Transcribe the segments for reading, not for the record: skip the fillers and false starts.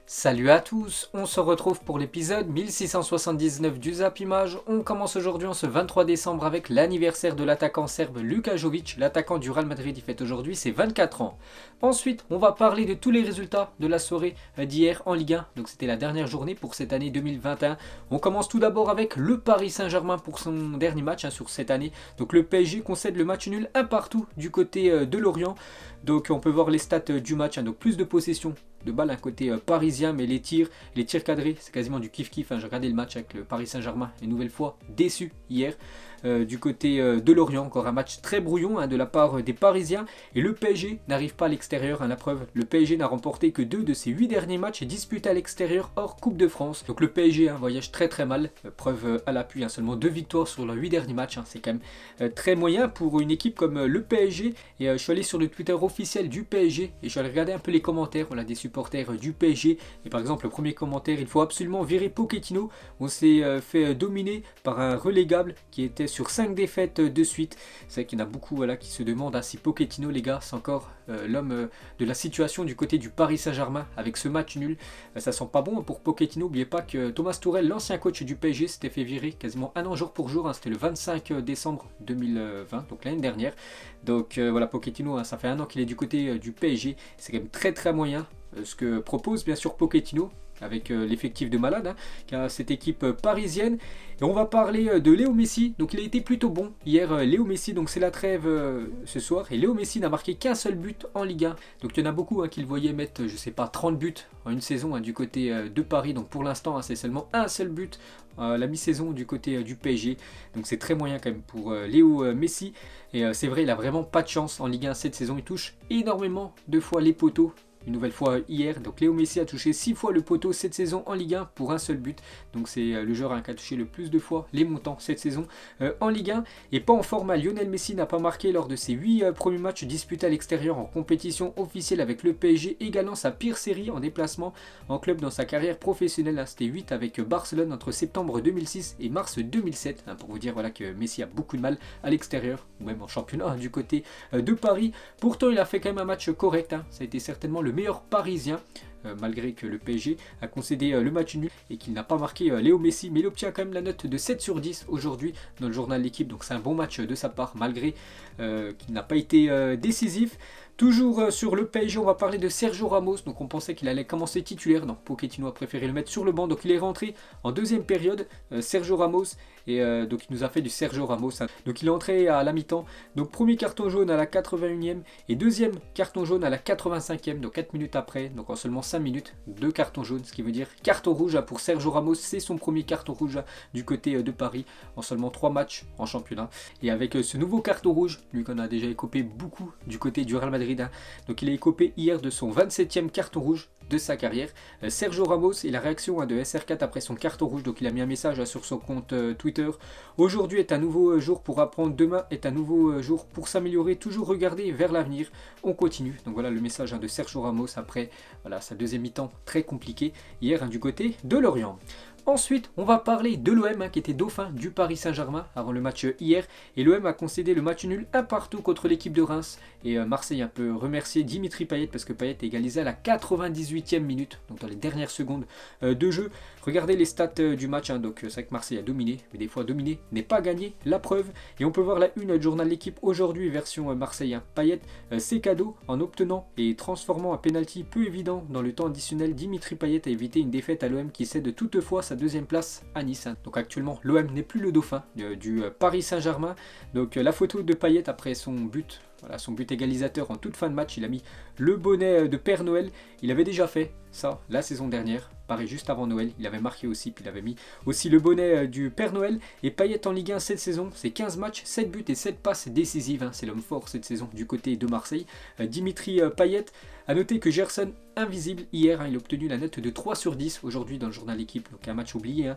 Salut à tous, on se retrouve pour l'épisode 1679 du Zap Image. On commence aujourd'hui en ce 23 décembre avec l'anniversaire de l'attaquant serbe Luka Jovic. L'attaquant du Real Madrid, il fête aujourd'hui ses 24 ans. Ensuite, on va parler de tous les résultats de la soirée d'hier en Ligue 1. Donc c'était la dernière journée pour cette année 2021. On commence tout d'abord avec le Paris Saint-Germain pour son dernier match sur cette année. Donc le PSG concède le match nul un partout du côté de Lorient. Donc on peut voir les stats du match, donc plus de possession de balle un côté parisien, mais les tirs cadrés, c'est quasiment du kiff-kiff. J'ai regardé le match avec le Paris Saint-Germain, une nouvelle fois déçu hier. Du côté de Lorient, encore un match très brouillon de la part des Parisiens. Et le PSG n'arrive pas à l'extérieur. La preuve, le PSG n'a remporté que 2 de ses 8 derniers matchs disputés à l'extérieur hors Coupe de France. Donc le PSG voyage très très mal. Preuve à l'appui, seulement 2 victoires sur leurs 8 derniers matchs. C'est quand même très moyen pour une équipe comme le PSG. Et je suis allé sur le Twitter officiel du PSG et je suis allé regarder un peu les commentaires des supporters du PSG. Et par exemple, le premier commentaire: il faut absolument virer Pochettino. On s'est fait dominer par un relégable qui était sur 5 défaites de suite. C'est vrai qu'il y en a beaucoup qui se demandent si Pochettino, les gars, c'est encore l'homme de la situation du côté du Paris Saint-Germain avec ce match nul. Ça sent pas bon pour Pochettino. N'oubliez pas que Thomas Tuchel, l'ancien coach du PSG, s'était fait virer quasiment un an jour pour jour. C'était le 25 décembre 2020, donc l'année dernière. Donc voilà, Pochettino, ça fait un an qu'il est du côté du PSG. C'est quand même très très moyen ce que propose bien sûr Pochettino avec l'effectif de malade qu'a cette équipe parisienne. Et on va parler de Léo Messi. Donc il a été plutôt bon hier, Léo Messi. Donc c'est la trêve ce soir. Et Léo Messi n'a marqué qu'un seul but en Ligue 1. Donc il y en a beaucoup qui le voyaient mettre, je sais pas, 30 buts en une saison du côté de Paris. Donc pour l'instant, c'est seulement un seul but la mi-saison du côté du PSG. Donc c'est très moyen quand même pour Léo Messi. Et c'est vrai, il a vraiment pas de chance en Ligue 1 cette saison. Il touche énormément de fois les poteaux. Une nouvelle fois hier, donc Léo Messi a touché 6 fois le poteau cette saison en Ligue 1 pour un seul but. Donc c'est le joueur qui a touché le plus de fois les montants cette saison en Ligue 1. Et pas en format, Lionel Messi n'a pas marqué lors de ses 8 premiers matchs disputés à l'extérieur en compétition officielle avec le PSG, égalant sa pire série en déplacement en club dans sa carrière professionnelle. C'était 8 avec Barcelone entre septembre 2006 et mars 2007. Pour vous dire que Messi a beaucoup de mal à l'extérieur, ou même en championnat du côté de Paris. Pourtant il a fait quand même un match correct. Ça a été certainement le meilleur parisien, malgré que le PSG a concédé le match nul et qu'il n'a pas marqué Léo Messi, mais il obtient quand même la note de 7 sur 10 aujourd'hui dans le journal L'équipe. Donc c'est un bon match de sa part, malgré qu'il n'a pas été décisif. Toujours sur le PSG, on va parler de Sergio Ramos. Donc on pensait qu'il allait commencer titulaire. Non, Pochettino a préféré le mettre sur le banc. Donc il est rentré en deuxième période, Sergio Ramos. Et donc il nous a fait du Sergio Ramos. Donc il est entré à la mi-temps. Donc premier carton jaune à la 81e et deuxième carton jaune à la 85e. Donc 4 minutes après. Donc en seulement 5 minutes, 2 cartons jaunes. Ce qui veut dire carton rouge pour Sergio Ramos. C'est son premier carton rouge du côté de Paris en seulement 3 matchs en championnat. Et avec ce nouveau carton rouge, lui qu'on a déjà écopé beaucoup du côté du Real Madrid. Donc il a écopé hier de son 27e carton rouge de sa carrière. Sergio Ramos et la réaction de SR4 après son carton rouge. Donc il a mis un message sur son compte Twitter: aujourd'hui est un nouveau jour pour apprendre, demain est un nouveau jour pour s'améliorer, toujours regarder vers l'avenir, on continue. Donc voilà le message de Sergio Ramos après sa deuxième mi-temps très compliquée hier du côté de Lorient. Ensuite, on va parler de l'OM qui était dauphin du Paris Saint-Germain avant le match hier. Et l'OM a concédé le match nul un partout contre l'équipe de Reims. Et Marseille peut remercier Dimitri Payet parce que Payet a égalisé à la 98e minute, donc dans les dernières secondes de jeu. Regardez les stats du match. Donc c'est vrai que Marseille a dominé, mais des fois dominer n'est pas gagné, la preuve. Et on peut voir la une du journal L'équipe aujourd'hui, version Marseille. Payet, c'est cadeau en obtenant et transformant un penalty peu évident dans le temps additionnel. Dimitri Payet a évité une défaite à l'OM qui cède toutefois sa deuxième place à Nice. Donc actuellement l'OM n'est plus le dauphin du Paris Saint-Germain. Donc la photo de Payet après son but, son but égalisateur en toute fin de match, il a mis le bonnet de Père Noël. Il avait déjà fait ça la saison dernière, pareil juste avant Noël, il avait marqué aussi, puis il avait mis aussi le bonnet du Père Noël. Et Payet en Ligue 1 cette saison, c'est 15 matchs, 7 buts et 7 passes décisives. C'est l'homme fort cette saison du côté de Marseille. Dimitri Payet. A noter que Gerson, invisible hier, il a obtenu la note de 3 sur 10 aujourd'hui dans le journal L'équipe. Donc un match oublié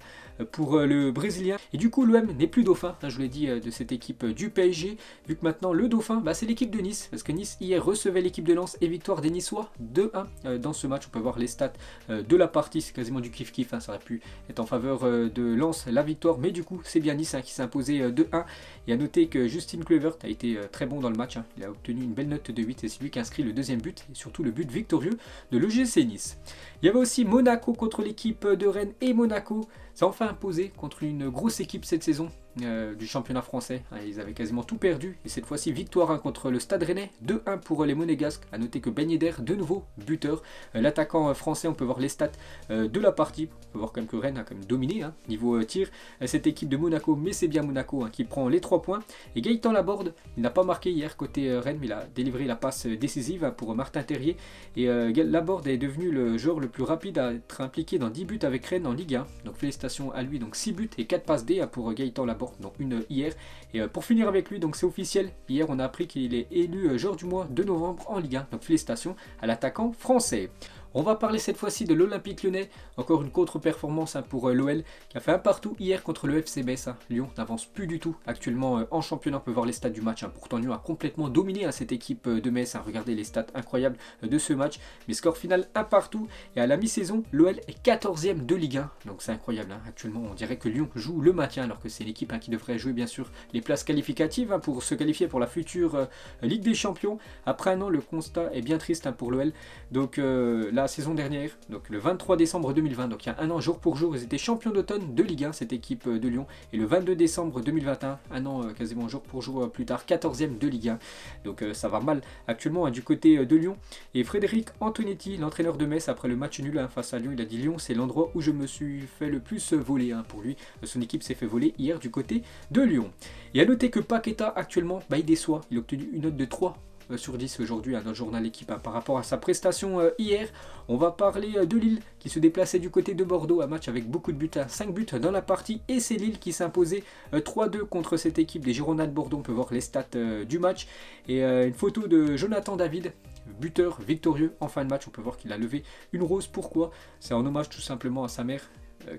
pour le Brésilien. Et du coup l'OM n'est plus dauphin, je vous l'ai dit, de cette équipe du PSG. Vu que maintenant le dauphin, c'est l'équipe de Nice, parce que Nice hier recevait l'équipe de Lens et victoire des Niçois 2-1 dans ce match. On peut voir les stats de la partie, c'est quasiment du kiff-kiff, ça aurait pu être en faveur de Lens la victoire, mais du coup c'est bien Nice qui s'est imposé 2-1. Et à noter que Justin Kluivert a été très bon dans le match, il a obtenu une belle note de 8 et c'est lui qui a inscrit le deuxième but et surtout le but victorieux de l'OGC Nice. Il y avait aussi Monaco contre l'équipe de Rennes et Monaco s'est enfin imposé contre une grosse équipe cette saison du championnat français. Ils avaient quasiment tout perdu et cette fois-ci victoire contre le Stade Rennais, 2-1 pour les Monégasques. A noter que Ben Yedder, de nouveau buteur, l'attaquant français. On peut voir les stats de la partie. On peut voir quand même que Rennes a quand même dominé niveau tir cette équipe de Monaco, mais c'est bien Monaco qui prend les 3 points. Et Gaëtan Laborde, il n'a pas marqué hier côté Rennes, mais il a délivré la passe décisive pour Martin Terrier. Et Laborde est devenu le joueur le plus rapide à être impliqué dans 10 buts avec Rennes en Ligue 1. Donc félicitations à lui, donc 6 buts et 4 passes D pour Gaëtan Laborde, donc une hier. Et pour finir avec lui, donc c'est officiel, hier on a appris qu'il est élu joueur du mois de novembre en Ligue 1. Donc félicitations à l'attaquant français. On va parler cette fois-ci de l'Olympique Lyonnais, encore une contre-performance pour l'OL qui a fait un partout hier contre le FC Metz. Lyon n'avance plus du tout actuellement en championnat, on peut voir les stats du match. Pourtant Lyon a complètement dominé cette équipe de Metz. Regardez les stats incroyables de ce match, mais score final un partout. Et à la mi-saison, l'OL est 14e de Ligue 1, donc c'est incroyable. Actuellement on dirait que Lyon joue le maintien alors que c'est l'équipe qui devrait jouer bien sûr les places qualificatives pour se qualifier pour la future Ligue des Champions. Après un an, le constat est bien triste pour l'OL. Donc la saison dernière, donc le 23 décembre 2020, donc il y a un an jour pour jour, ils étaient champions d'automne de Ligue 1, cette équipe de Lyon, et le 22 décembre 2021, un an quasiment jour pour jour plus tard, 14e de Ligue 1, donc ça va mal actuellement du côté de Lyon. Et Frédéric Antonetti, l'entraîneur de Metz, après le match nul face à Lyon, il a dit: Lyon c'est l'endroit où je me suis fait le plus voler. Pour lui, son équipe s'est fait voler hier du côté de Lyon. Et à noter que Paqueta actuellement, il déçoit, il a obtenu une note de 3 sur 10 aujourd'hui dans le journal L'équipe par rapport à sa prestation hier. On va parler de Lille qui se déplaçait du côté de Bordeaux, un match avec beaucoup de buts, 5 buts dans la partie, et c'est Lille qui s'imposait 3-2 contre cette équipe des Girondins de Bordeaux. On peut voir les stats du match et une photo de Jonathan David, buteur victorieux en fin de match. On peut voir qu'il a levé une rose. Pourquoi? C'est en hommage tout simplement à sa mère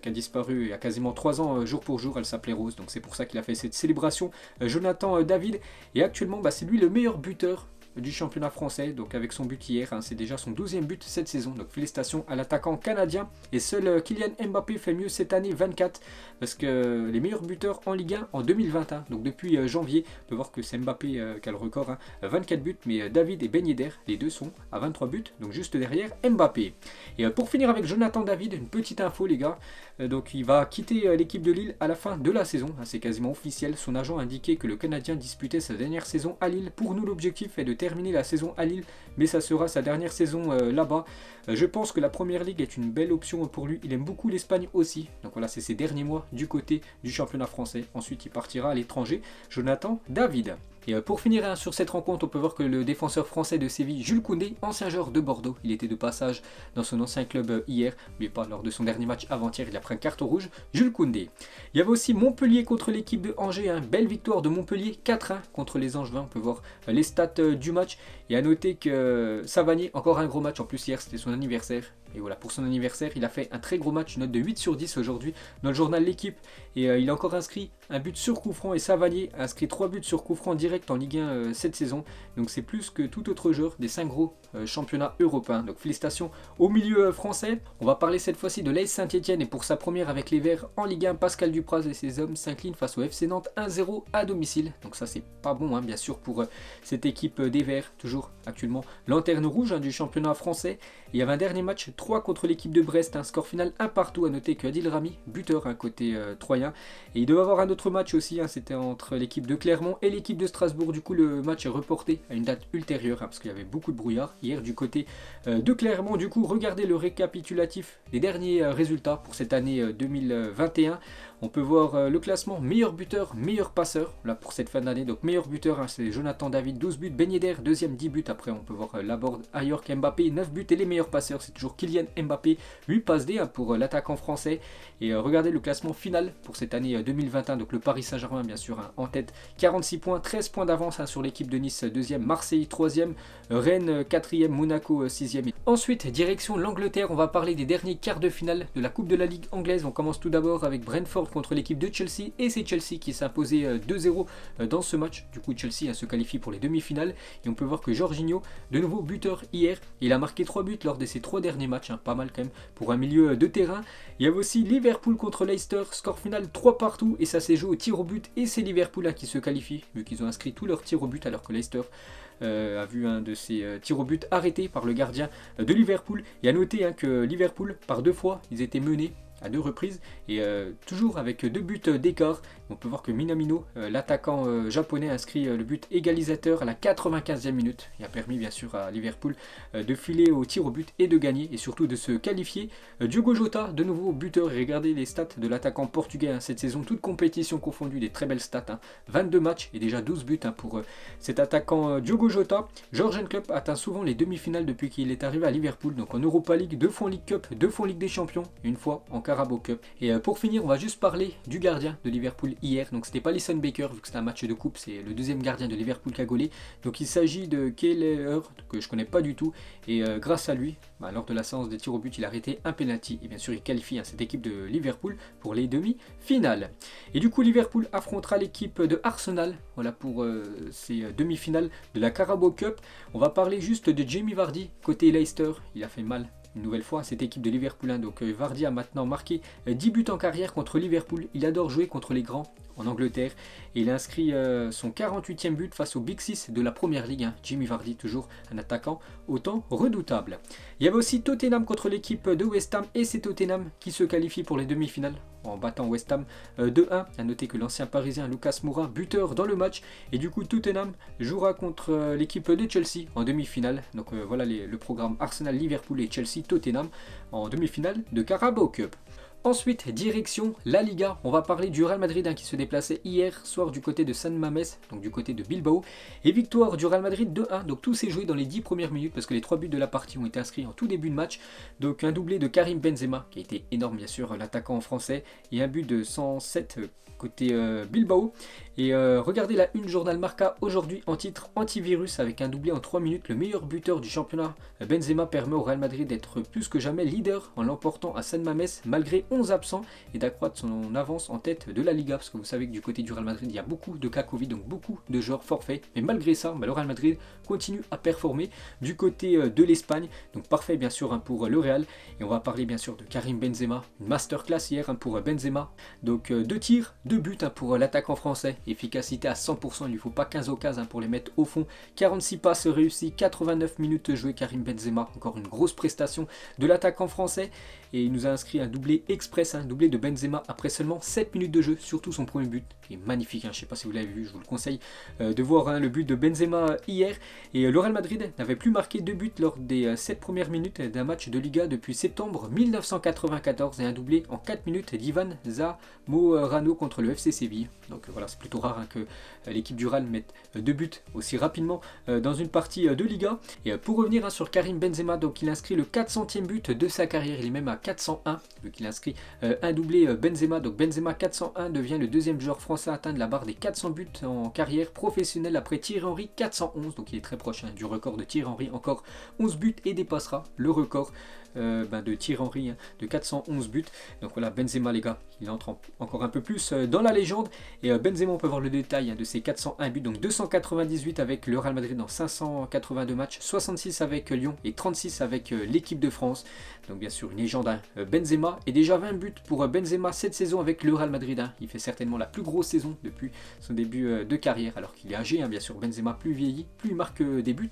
qui a disparu il y a quasiment 3 ans jour pour jour. Elle s'appelait Rose, donc c'est pour ça qu'il a fait cette célébration, Jonathan David. Et actuellement c'est lui le meilleur buteur du championnat français, donc avec son but hier, c'est déjà son 12e but cette saison, donc félicitations à l'attaquant canadien. Et seul Kylian Mbappé fait mieux cette année, 24, parce que les meilleurs buteurs en Ligue 1 en 2021, donc depuis janvier, on peut voir que c'est Mbappé qui a le record, 24 buts, mais David et Ben Yedder, les deux sont à 23 buts, donc juste derrière Mbappé. Et pour finir avec Jonathan David, une petite info les gars, donc il va quitter l'équipe de Lille à la fin de la saison, c'est quasiment officiel. Son agent a indiqué que le Canadien disputait sa dernière saison à Lille. Pour nous, l'objectif est de terminer la saison à Lille, mais ça sera sa dernière saison là-bas. Je pense que la Première Ligue est une belle option pour lui. Il aime beaucoup l'Espagne aussi, donc voilà, c'est ses derniers mois du côté du championnat français. Ensuite il partira à l'étranger, Jonathan David. Et pour finir sur cette rencontre, on peut voir que le défenseur français de Séville, Jules Koundé, ancien joueur de Bordeaux, il était de passage dans son ancien club hier, mais pas lors de son dernier match avant-hier, il a pris un carton rouge, Jules Koundé. Il y avait aussi Montpellier contre l'équipe de Angers, belle victoire de Montpellier, 4-1 contre les Angevins. On peut voir les stats du match, et à noter que Savanier, encore un gros match, en plus hier c'était son anniversaire. Et voilà, pour son anniversaire, il a fait un très gros match, une note de 8 sur 10 aujourd'hui dans le journal L'équipe. Et il a encore inscrit un but sur coup franc, et Savanier a inscrit 3 buts sur coup franc direct en Ligue 1 cette saison. Donc c'est plus que tout autre joueur des 5 gros championnats européens. Donc félicitations au milieu français. On va parler cette fois-ci de l'AS Saint-Etienne, et pour sa première avec les Verts en Ligue 1, Pascal Dupraz et ses hommes s'inclinent face au FC Nantes 1-0 à domicile. Donc ça c'est pas bon bien sûr pour cette équipe des Verts, toujours actuellement lanterne rouge du championnat français. Et il y avait un dernier match 3 contre l'équipe de Brest, un score final 1 partout. À noter que Adil Rami, buteur côté troyen. Et il devait avoir un autre match aussi, c'était entre l'équipe de Clermont et l'équipe de Strasbourg. Du coup le match est reporté à une date ultérieure parce qu'il y avait beaucoup de brouillard hier du côté de Clermont. Du coup regardez le récapitulatif des derniers résultats pour cette année 2021. On peut voir le classement meilleur buteur, meilleur passeur là pour cette fin d'année. Donc meilleur buteur c'est Jonathan David, 12 buts, Ben Yedder deuxième, 10 buts. Après on peut voir Laborde, Ayork, Mbappé 9 buts, et les meilleurs passeurs c'est toujours Kylian Kylian Mbappé, 8 passes D pour l'attaquant français. Et regardez le classement final pour cette année 2021, donc le Paris Saint-Germain bien sûr en tête, 46 points, 13 points d'avance sur l'équipe de Nice 2e, Marseille 3e, Rennes 4e, Monaco 6e. Ensuite, direction l'Angleterre, on va parler des derniers quarts de finale de la Coupe de la Ligue anglaise. On commence tout d'abord avec Brentford contre l'équipe de Chelsea, et c'est Chelsea qui s'est imposé 2-0 dans ce match. Du coup Chelsea se qualifie pour les demi-finales, et on peut voir que Jorginho, de nouveau buteur hier, il a marqué 3 buts lors de ses 3 derniers matchs, pas mal quand même pour un milieu de terrain. Il y avait aussi Liverpool contre Leicester, score final 3 partout, et ça s'est joué au tir au but, et c'est Liverpool qui se qualifie, vu qu'ils ont inscrit tous leurs tirs au but, alors que Leicester a vu un de ses tirs au but arrêté par le gardien de Liverpool. Et à noter que Liverpool, par 2 fois, ils étaient menés à 2 reprises, et toujours avec 2 buts d'écart. On peut voir que Minamino, l'attaquant japonais, inscrit le but égalisateur à la 95e minute, et a permis bien sûr à Liverpool de filer au tir au but et de gagner, et surtout de se qualifier. Diogo Jota, de nouveau buteur, et regardez les stats de l'attaquant portugais cette saison, toute compétition confondue, des très belles stats, 22 matchs et déjà 12 buts pour cet attaquant Diogo Jota. Jürgen Klopp atteint souvent les demi-finales depuis qu'il est arrivé à Liverpool, donc en Europa League, 2 fois en League Cup, 2 fois en Ligue des Champions, et 1 fois en Carabao Cup. Et pour finir, on va juste parler du gardien de Liverpool hier. Donc c'était pas Alisson Becker, vu que c'était un match de coupe, c'est le deuxième gardien de Liverpool qui a gaulé. Donc il s'agit de Keller, que je connais pas du tout, et grâce à lui, lors de la séance des tirs au but, il a arrêté un penalty, et bien sûr il qualifie cette équipe de Liverpool pour les demi-finales. Et du coup Liverpool affrontera l'équipe de Arsenal, voilà pour ces demi-finales de la Carabao Cup. On va parler juste de Jamie Vardy côté Leicester, il a fait mal une nouvelle fois à cette équipe de Liverpool. Donc Vardy a maintenant marqué 10 buts en carrière contre Liverpool. Il adore jouer contre les grands en Angleterre, et il a inscrit son 48e but face au Big Six de la Première Ligue. Jamie Vardy, toujours un attaquant autant redoutable. Il y avait aussi Tottenham contre l'équipe de West Ham, et c'est Tottenham qui se qualifie pour les demi-finales en battant West Ham 2-1. A noter que l'ancien parisien Lucas Moura, buteur dans le match, et du coup Tottenham jouera contre l'équipe de Chelsea en demi-finale. Donc voilà le programme: Arsenal, Liverpool et Chelsea, Tottenham en demi-finale de Carabao Cup. Ensuite, direction la Liga, on va parler du Real Madrid qui se déplaçait hier soir du côté de San Mamés, donc du côté de Bilbao, et victoire du Real Madrid 2-1, donc tout s'est joué dans les 10 premières minutes, parce que les 3 buts de la partie ont été inscrits en tout début de match. Donc un doublé de Karim Benzema, qui a été énorme bien sûr, l'attaquant français, et un but de 107 côté Bilbao. Et regardez la une journal Marca aujourd'hui en titre: antivirus, avec un doublé en 3 minutes, le meilleur buteur du championnat. Benzema permet au Real Madrid d'être plus que jamais leader en l'emportant à San Mamés malgré 11 absents, et d'accroître son avance en tête de la Liga, parce que vous savez que du côté du Real Madrid il y a beaucoup de cas Covid, donc beaucoup de joueurs forfaits, mais malgré ça le Real Madrid continue à performer du côté de l'Espagne. Donc parfait bien sûr pour le Real. Et on va parler bien sûr de Karim Benzema, une masterclass hier pour Benzema. Donc 2 tirs, 2 buts pour l'attaquant français, efficacité à 100%, il ne lui faut pas 15 occasions pour les mettre au fond, 46 passes réussies, 89 minutes jouées. Karim Benzema, encore une grosse prestation de l'attaquant français, et il nous a inscrit un doublé express, un doublé de Benzema après seulement 7 minutes de jeu, surtout son premier but qui est magnifique. Je ne sais pas si vous l'avez vu, je vous le conseille de voir le but de Benzema hier. Et le Real Madrid n'avait plus marqué 2 buts lors des 7 premières minutes d'un match de Liga depuis septembre 1994, et un doublé en 4 minutes d'Ivan Zamorano contre le FC Séville. Donc voilà, c'est plutôt rare que l'équipe du Real mette 2 buts aussi rapidement dans une partie de Liga. Et pour revenir sur Karim Benzema, donc il inscrit le 400e but de sa carrière, il est même à 401 vu qu'il inscrit un doublé Benzema. Donc Benzema 401 devient le deuxième joueur français à atteindre la barre des 400 buts en carrière professionnelle après Thierry Henry 411, donc il est très proche du record de Thierry Henry, encore 11 buts, et dépassera le record de Thierry Henry de 411 buts. Donc voilà, Benzema les gars, il entre encore un peu plus dans la légende. Et Benzema, on peut voir le détail de ses 401 buts, donc 298 avec le Real Madrid dans 582 matchs, 66 avec Lyon et 36 avec l'équipe de France. Donc bien sûr une légende Benzema, et déjà 20 buts pour Benzema cette saison avec le Real Madrid. Il fait certainement la plus grosse saison depuis son début de carrière, alors qu'il est âgé bien sûr. Benzema plus vieilli, plus il marque des buts,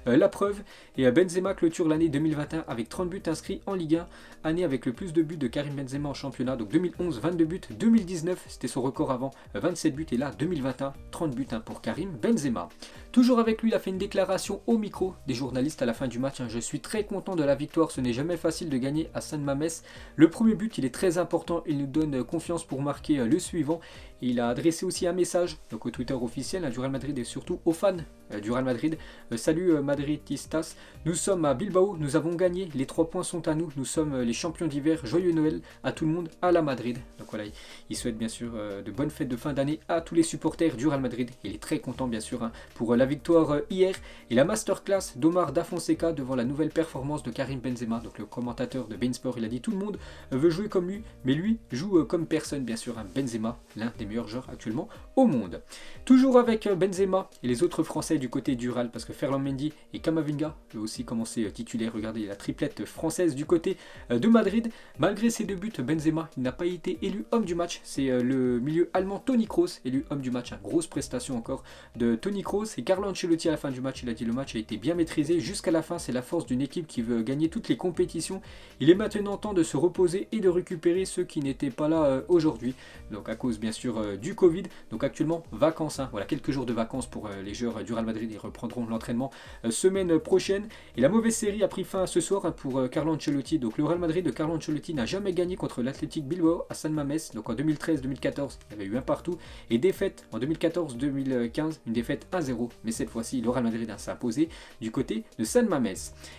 la preuve. Et Benzema clôture l'année 2021 avec 30 buts inscrits en Ligue 1, année avec le plus de buts de Karim Benzema en championnat. Donc 2011 22 buts, 2019 c'était son record avant, 27 buts, et là 2021 30 buts pour Karim Benzema. Toujours avec lui, il a fait une déclaration au micro des journalistes à la fin du match: je suis très content de la victoire, ce n'est jamais facile de gagner à San Mamés. Le premier but il est très important, il nous donne confiance pour marquer le suivant. Et il a adressé aussi un message donc au Twitter officiel du Real Madrid, et surtout aux fans du Real Madrid. Salut Madridistas, nous sommes à Bilbao, nous avons gagné, les 3 points sont à nous, nous sommes les champions d'hiver, joyeux Noël à tout le monde, à la Madrid. Donc voilà, il souhaite bien sûr de bonnes fêtes de fin d'année à tous les supporters du Real Madrid. Il est très content bien sûr pour la victoire hier et la masterclass d'Omar Da Fonseca devant la nouvelle performance de Karim Benzema. Donc le commentateur de beIN Sport, il a dit tout le monde veut jouer comme lui, mais lui joue comme personne bien sûr. Benzema, l'un des meilleurs joueurs actuellement au monde. Toujours avec Benzema et les autres Français du côté du Real, parce que Ferland Mendy et Camavinga eux aussi commencé titulaire. Regardez la triplette française du côté de Madrid. Malgré ses 2 buts, Benzema il n'a pas été élu homme du match. C'est le milieu allemand Toni Kroos élu homme du match. Grosse prestation encore de Toni Kroos. Et Carlo Ancelotti à la fin du match, il a dit le match a été bien maîtrisé jusqu'à la fin. C'est la force d'une équipe qui veut gagner toutes les compétitions. Il est maintenant temps de se reposer et de récupérer ceux qui n'étaient pas là aujourd'hui. Donc à cause bien sûr du Covid. Donc actuellement vacances. Voilà, quelques jours de vacances pour les joueurs du Real Madrid. Ils reprendront l'entraînement semaine prochaine. Et la mauvaise série a pris fin ce soir pour Carlo Ancelotti. Donc le Real Madrid de Carlo Ancelotti n'a jamais gagné contre l'Athletic Bilbao à San Mamés. Donc en 2013-2014, il y avait eu un partout. Et défaite en 2014-2015, une défaite 1-0. Mais cette fois-ci, le Real Madrid s'est imposé du côté de San Mamés.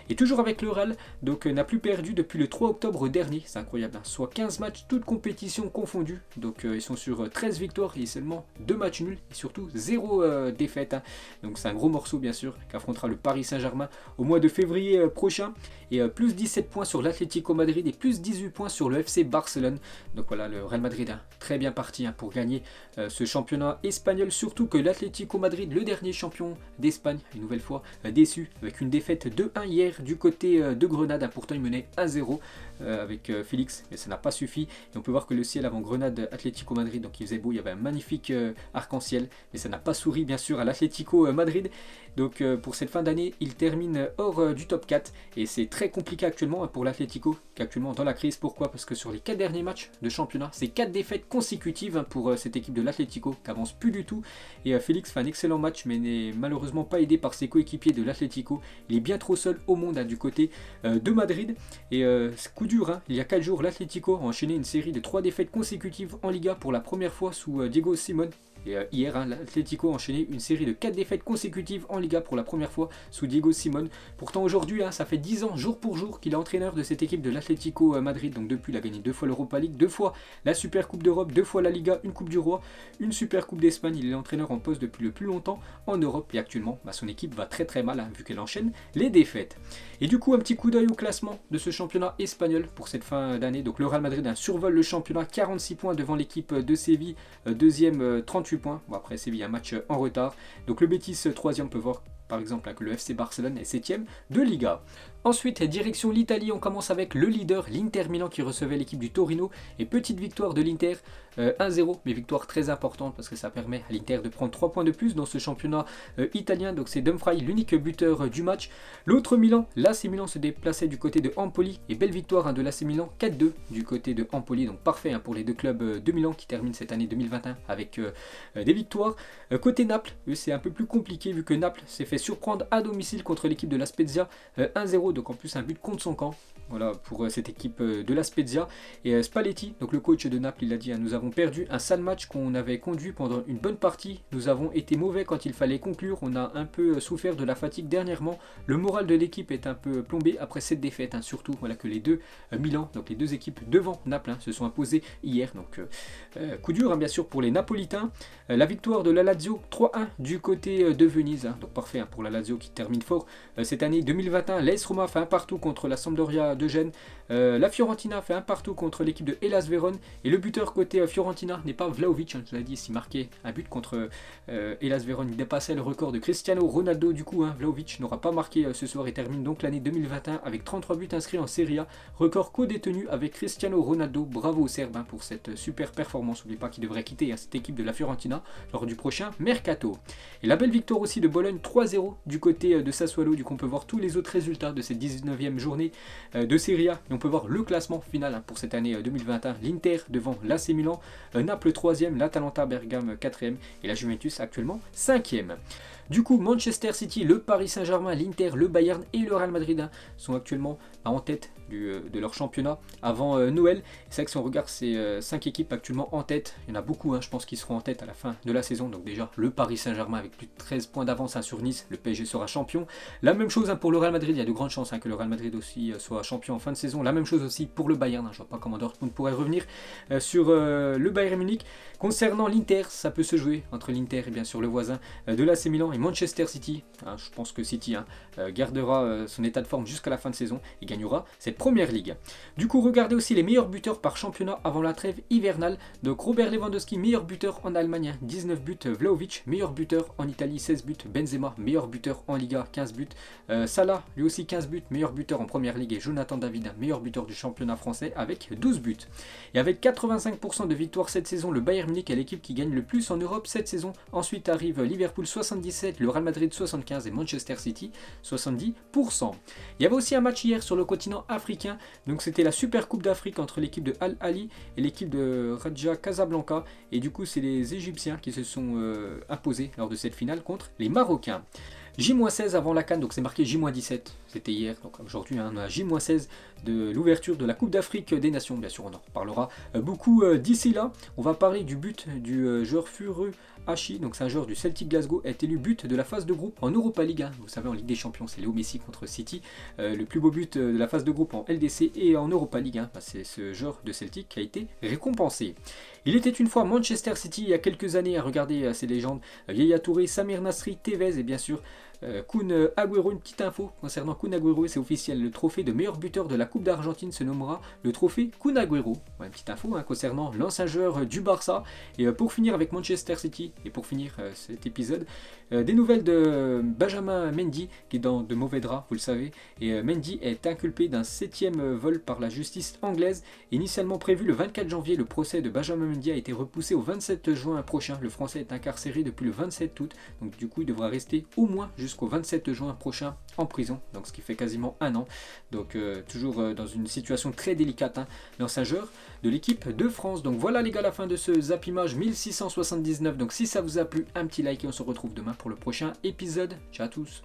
Et toujours avec le Real, donc n'a plus perdu depuis le 3 octobre dernier. C'est incroyable, soit 15 matchs, toutes compétitions confondues. Donc ils sont sur 13 victoires et seulement 2 matchs nuls. Et surtout 0 défaite. Donc c'est un gros morceau bien sûr qu'affrontera le Paris Saint-Germain au mois de février prochain. Et plus 17 points sur l'Atlético Madrid et plus 18 points sur le FC Barcelone. Donc voilà, le Real Madrid très bien parti pour gagner ce championnat espagnol. Surtout que l'Atlético Madrid, le dernier champion d'Espagne, une nouvelle fois déçu avec une défaite 2-1 hier du côté de Grenade. Pourtant il menait 1-0 avec Félix, mais ça n'a pas suffi. Et on peut voir que le ciel avant Grenade Atlético Madrid, donc il faisait beau, il y avait un magnifique arc-en-ciel, mais ça n'a pas souri bien sûr à l'Atlético Madrid. Donc pour cette fin d'année, il termine hors du top 4 et c'est très compliqué actuellement pour l'Atlético qui est actuellement dans la crise. Pourquoi? Parce que sur les 4 derniers matchs de championnat, c'est 4 défaites consécutives pour cette équipe de l'Atlético qui avance plus du tout. Et Félix fait un excellent match mais n'est malheureusement pas aidé par ses coéquipiers de l'Atlético. Il est bien trop seul au monde du côté de Madrid. Et coup dur, il y a 4 jours, l'Atlético a enchaîné une série de 3 défaites consécutives en Liga pour la première fois sous Diego Simón. Et hier, l'Atlético a enchaîné une série de 4 défaites consécutives en Liga pour la première fois sous Diego Simón. Pourtant aujourd'hui, ça fait 10 ans, jour pour jour, qu'il est entraîneur de cette équipe de l'Atlético Madrid. Donc depuis, il a gagné 2 fois l'Europa League, 2 fois la Super Coupe d'Europe, 2 fois la Liga, une Coupe du Roi, une Super Coupe d'Espagne. Il est l'entraîneur en poste depuis le plus longtemps en Europe. Et actuellement, son équipe va très très mal, vu qu'elle enchaîne les défaites. Et du coup, un petit coup d'œil au classement de ce championnat espagnol pour cette fin d'année. Donc le Real Madrid survole le championnat, 46 points devant l'équipe de Séville, deuxième 38 points. Bon, après Séville, un match en retard. Donc le Betis, 3e, on peut voir par exemple que le FC Barcelone est 7e de Liga. Ensuite, direction l'Italie, on commence avec le leader, l'Inter Milan qui recevait l'équipe du Torino. Et petite victoire de l'Inter, 1-0, mais victoire très importante parce que ça permet à l'Inter de prendre 3 points de plus dans ce championnat italien. Donc c'est Dumfries, l'unique buteur du match. L'autre Milan, l'AC Milan se déplaçait du côté de Empoli. Et belle victoire de l'AC Milan, 4-2 du côté de Empoli. Donc parfait pour les deux clubs de Milan qui terminent cette année 2021 avec des victoires. Côté Naples, c'est un peu plus compliqué vu que Naples s'est fait surprendre à domicile contre l'équipe de la Spezia, 1-0. Donc en plus un but contre son camp. Voilà pour cette équipe de la Spezia. Et Spalletti, donc le coach de Naples, il a dit nous avons perdu un sale match qu'on avait conduit pendant une bonne partie. Nous avons été mauvais quand il fallait conclure. On a un peu souffert de la fatigue dernièrement. Le moral de l'équipe est un peu plombé après cette défaite. Surtout voilà que les deux Milan, donc les deux équipes devant Naples, se sont imposées hier. Donc coup dur bien sûr pour les Napolitains. La victoire de la Lazio 3-1 du côté de Venise. Donc parfait pour la Lazio qui termine fort cette année 2021. L'AS Roma fait un partout contre la Sampdoria de Gênes. La Fiorentina fait un partout contre l'équipe de Hellas Vérone. Et le buteur côté Fiorentina n'est pas Vlahovic, je l'ai dit, s'il marquait un but contre Hellas Vérone, il dépassait le record de Cristiano Ronaldo. Du coup, Vlahovic n'aura pas marqué ce soir et termine donc l'année 2021 avec 33 buts inscrits en Serie A. Record co-détenu avec Cristiano Ronaldo. Bravo aux Serbes pour cette super performance. N'oubliez pas qu'il devrait quitter cette équipe de la Fiorentina lors du prochain Mercato. Et la belle victoire aussi de Bologne 3-0 du côté de Sassuolo. Du coup, on peut voir tous les autres résultats de cette 19e journée de Serie A. Et on peut voir le classement final pour cette année 2021. L'Inter devant l'AC Milan, Naples 3e, l'Atalanta Bergame 4e et la Juventus actuellement 5e. Du coup, Manchester City, le Paris Saint-Germain, l'Inter, le Bayern et le Real Madrid sont actuellement en tête de leur championnat avant Noël. C'est vrai que si on regarde ces 5 équipes actuellement en tête, il y en a beaucoup, je pense qu'ils seront en tête à la fin de la saison. Donc déjà, le Paris Saint-Germain avec plus de 13 points d'avance sur Nice, le PSG sera champion. La même chose pour le Real Madrid, il y a de grandes chances que le Real Madrid aussi soit champion en fin de saison. La même chose aussi pour le Bayern, je ne vois pas comment Dortmund pourrait revenir sur le Bayern Munich. Concernant l'Inter, ça peut se jouer entre l'Inter et bien sûr le voisin de l'AC Milan et Manchester City. Je pense que City gardera son état de forme jusqu'à la fin de saison et gagnera cette première ligue. Du coup, regardez aussi les meilleurs buteurs par championnat avant la trêve hivernale. Donc Robert Lewandowski, meilleur buteur en Allemagne, 19 buts. Vlahovic, meilleur buteur en Italie, 16 buts. Benzema, meilleur buteur en Liga, 15 buts. Salah, lui aussi 15 buts, meilleur buteur en première ligue. Et Jonathan David, meilleur buteur du championnat français avec 12 buts. Et avec 85% de victoires cette saison, le Bayern Munich est l'équipe qui gagne le plus en Europe cette saison. Ensuite arrive Liverpool 77, le Real Madrid 75 et Manchester City 70%. Il y avait aussi un match hier sur le continent africain. Donc c'était la Super Coupe d'Afrique entre l'équipe de Al Ahly et l'équipe de Raja Casablanca. Et du coup c'est les Égyptiens qui se sont imposés lors de cette finale contre les Marocains. J-16 avant la CAN, donc c'est marqué J-17, c'était hier, donc aujourd'hui on a J-16 de l'ouverture de la Coupe d'Afrique des Nations, bien sûr on en reparlera beaucoup d'ici là. On va parler du but du joueur Furu Hachi, donc c'est un joueur du Celtic Glasgow, est élu but de la phase de groupe en Europa League. Vous savez en Ligue des Champions c'est Léo Messi contre City, le plus beau but de la phase de groupe en LDC et en Europa League, c'est ce joueur de Celtic qui a été récompensé. Il était une fois Manchester City il y a quelques années, à regarder ces légendes, Yaya Touré, Samir Nasri, Tevez et bien sûr Kun Agüero. Une petite info concernant Kun Agüero, c'est officiel, le trophée de meilleur buteur de la Coupe d'Argentine se nommera le trophée Kun Agüero. Une petite info concernant l'ancien joueur du Barça. Et pour finir avec Manchester City, et pour finir cet épisode, des nouvelles de Benjamin Mendy qui est dans de mauvais draps, vous le savez. Et Mendy est inculpé d'un 7e vol par la justice anglaise. Initialement prévu le 24 janvier, le procès de Benjamin Mendy a été repoussé au 27 juin prochain. Le Français est incarcéré depuis le 27 août, donc du coup il devra rester au moins jusqu'au 27 juin prochain en prison, donc ce qui fait quasiment un an. Donc toujours dans une situation très délicate, l'ancien joueur de l'équipe de France. Donc voilà les gars, la fin de ce Zapimage 1679. Donc si ça vous a plu, un petit like et on se retrouve demain pour le prochain épisode. Ciao à tous.